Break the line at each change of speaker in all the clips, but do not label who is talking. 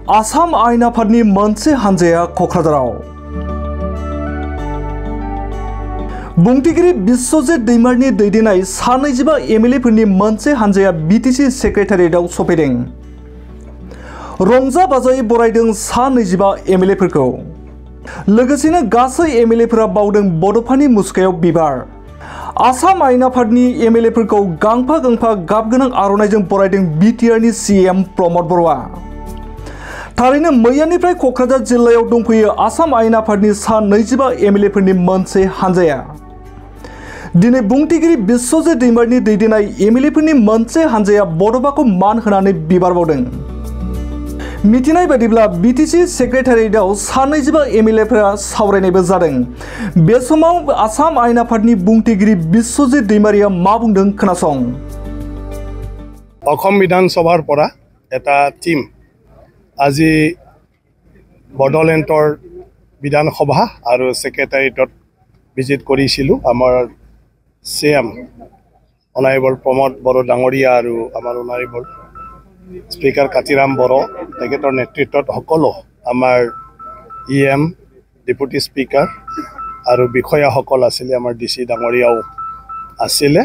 आसाम आयेन आफादनि मोनसे हानजाया कक्राझाराव बुंथिगिरि बिश्वजित दैमारिनि दैदेननाय सा 25 एमएलएफोरनि मोनसे हानजाया बिटिसि सेक्रेटारियेटआव सफैदों। रंजा बाजायै बरायदों सा 25 एमएलएफोरखौ। लोगोसेनो गासै एमएलएफोरा बावदों बड'फानि मुसुखायाव बिबार। आसाम आयेन आफादनि एमएलएफोरखौ गांफा गांफा गाबगोनां आर'नाइजों बरायदों बिटिआरनि सीएम प्रमद बर'आ। थारैनो मैयानिफ्राय कक्राझार जिल्लायाव दंफैयो आसाम आयेन आफादनि सा 25 एमएलएफोरनि मोनसे हानजाया। दिनै बुंथिगिरि बिश्वजित दैमारिनि दैदेननाय एमएलएफोरनि मोनसे हानजाया बड'फाखौ मान होनानै बिबार बावदों। मिथिनाय बायदिब्ला बिटिसि सेक्रेटारियेटआव सा 25 एमएलएफोरा सावरायनायबो जादों। बे समाव आसाम आयेन आफादनि बुंथिगिरि बिश्वजित दैमारिया मा बुंदों खोनासं।
অসম বিধানসভাৰ পৰা এটা টিম আজি বডলেণ্ডৰ বিধানসভা আৰু সেক্ৰেটাৰিয়েটত ভিজিট কৰিছিলোঁ। আমাৰ সিএম অনাৰেবল প্ৰমোদ বড়ো ডাঙৰীয়া আৰু আমাৰ অনাৰেবল স্পিকাৰ কাতিৰাম বড়ো তেখেতৰ নেতৃত্বত সকলো আমাৰ ইএম ডেপুটি স্পিকাৰ আৰু বিষয়াসকল আছিলে, আমাৰ ডিসি ডাঙৰীয়াও আছিলে।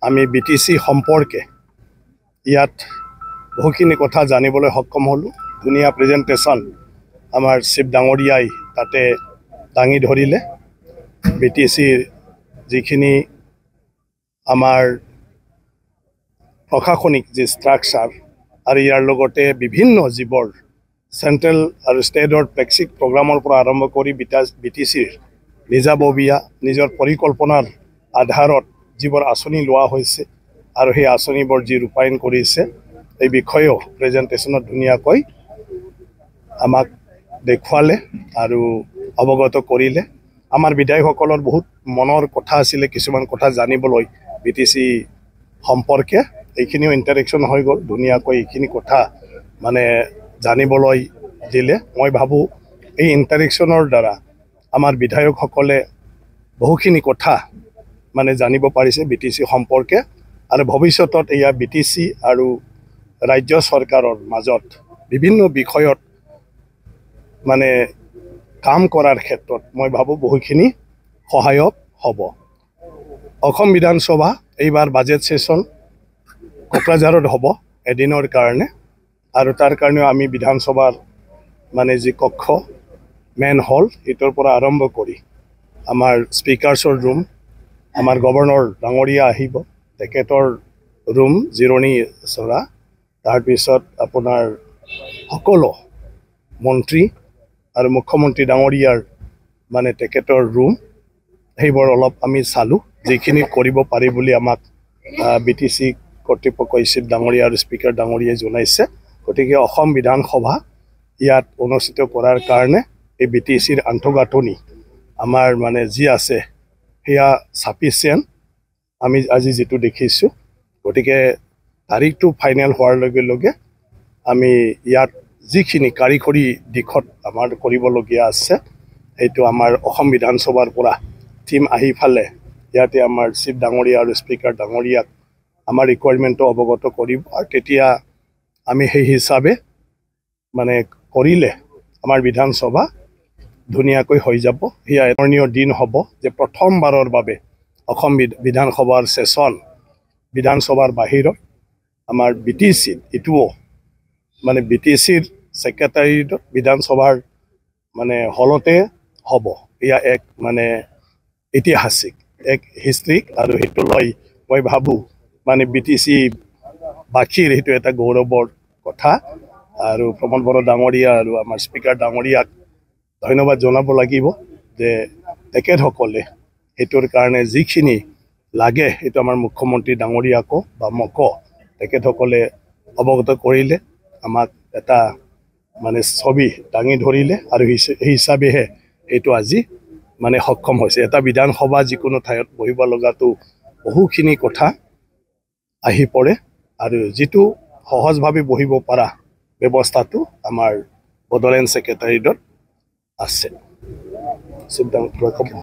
আমি বিটিসি সম্পৰ্কে ইয়াত বহুখিনি কথা জানিবলৈ সক্ষম হলো। ধুনীয়া প্ৰেজেন্টেশন আমাৰ চিফ ডাঙৰীয়াই তাতে দাঙি ধৰিলে। বিটিসিৰ যিখিনি আমাৰ প্ৰশাসনিক যি ষ্ট্ৰাকচাৰ আৰু ইয়াৰ লগতে বিভিন্ন জীৱৰ চেন্ট্ৰেল আৰু ষ্টেটৰ প্লেক্সিক প্ৰগ্ৰামৰ পৰা আৰম্ভ কৰি বিটিসিৰ নিজাববীয়া নিজৰ পৰিকল্পনাৰ আধাৰত যিবোৰ আঁচনি লোৱা হৈছে আৰু সেই আঁচনিবোৰ যি ৰূপায়ণ কৰিছে এই বিষয়েও প্ৰেজেন্টেশনত ধুনীয়াকৈ আমাক দেখুৱালে আৰু অৱগত কৰিলে। আমাৰ বিধায়কসকলৰ বহুত মনৰ কথা আছিলে, কিছুমান কথা জানিবলৈ বিটিসি সম্পৰ্কে এইখিনিও ইণ্টাৰেকশ্যন হৈ গ'ল। ধুনীয়াকৈ এইখিনি কথা মানে জানিবলৈ দিলে। মই ভাবোঁ এই ইণ্টাৰেকশ্যনৰ দ্বাৰা আমাৰ বিধায়কসকলে বহুখিনি কথা মানে জানিব পাৰিছে বিটিসি সম্পৰ্কে আৰু ভৱিষ্যতত এয়া বিটিসি আৰু ৰাজ্য চৰকাৰৰ মাজত বিভিন্ন বিষয়ত মানে কাম কৰাৰ ক্ষেত্ৰত মই ভাবোঁ বহুখিনি সহায়ক হ'ব। অসম বিধানসভা এইবাৰ বাজেট সেশন কোকৰাঝাৰত হ'ব এদিনৰ কাৰণে আৰু তাৰ কাৰণেও আমি বিধানসভাৰ মানে যি কক্ষ মেন হল এটোৰ পৰা আৰম্ভ কৰি আমাৰ স্পিকাৰ্ছৰ ৰুম, আমাৰ গভৰ্ণৰ ডাঙৰীয়া আহিব তেখেতৰ ৰুম জিৰণি চৰা, তাৰপিছত আপোনাৰ সকলো মন্ত্ৰী আৰু মুখ্যমন্ত্ৰী ডাঙৰীয়াৰ মানে তেখেতৰ ৰুম, সেইবোৰ অলপ আমি চালোঁ। যিখিনি কৰিব পাৰি বুলি আমাক বিটিসি কৰ্তৃপক্ষই চিফ ডাঙৰীয়া আৰু স্পিকাৰ ডাঙৰীয়াই জনাইছে। গতিকে অসম বিধানসভা ইয়াত অনুষ্ঠিত কৰাৰ কাৰণে এই বিটিসিৰ আন্তঃগাঁথনি আমাৰ মানে যি আছে সেয়া সাফিচিয়েণ্ট আমি আজি যেটো দেখিছোঁ। গতিকে তাৰিখটো ফাইনেল হোৱাৰ লগে লগে আমি ইয়াত যিখিনি কাৰিকৰী দিশত আমাৰ কৰিবলগীয়া আছে সেইটো আমাৰ অসম বিধানসভাৰ পৰা টিম আহি ফালে ইয়াতে আমাৰ চিফ ডাঙৰীয়া আৰু স্পিকাৰ ডাঙৰীয়াক আমাৰ ৰিকুৱাৰমেণ্টটো অৱগত কৰিব আৰু তেতিয়া আমি সেই হিচাপে মানে কৰিলে আমাৰ বিধানসভা ধুনীয়াকৈ হৈ যাব। সেয়া স্মৰণীয় দিন হ'ব যে প্ৰথমবাৰৰ বাবে অসম বিধানসভাৰ সেশন বিধানসভাৰ বাহিৰত আমাৰ বিটিসিত এটোও মানে বিটিসিৰ সেক্ৰেটাৰিয়েটত বিধানসভাৰ মানে হলতে হ'ব। এয়া এক মানে ঐতিহাসিক এক হিষ্ট্ৰিক আৰু সেইটো লৈ মই ভাবোঁ মানে বিটিসি বাখীৰ সেইটো এটা গৌৰৱৰ কথা আৰু প্ৰমোদ বড়ো ডাঙৰীয়া আৰু আমাৰ স্পিকাৰ ডাঙৰীয়াক ধন্যবাদ জনাব লাগিব যে তেখেতসকলে সেইটোৰ কাৰণে যিখিনি লাগে সেইটো আমাৰ মুখ্যমন্ত্ৰী ডাঙৰীয়াকো বা মকো তেখেতসকলে অৱগত কৰিলে, আমাক এটা মানে ছবি দাঙি ধৰিলে আৰু সেই হিচাপেহে এইটো আজি মানে সক্ষম হৈছে। এটা বিধানসভা যিকোনো ঠাইত বহিব লগাটো বহুখিনি কথা আহি পৰে আৰু যিটো সহজভাৱে বহিব পৰা ব্যৱস্থাটো আমাৰ বডলেণ্ড সেক্ৰেটাৰিয়েটত আছে।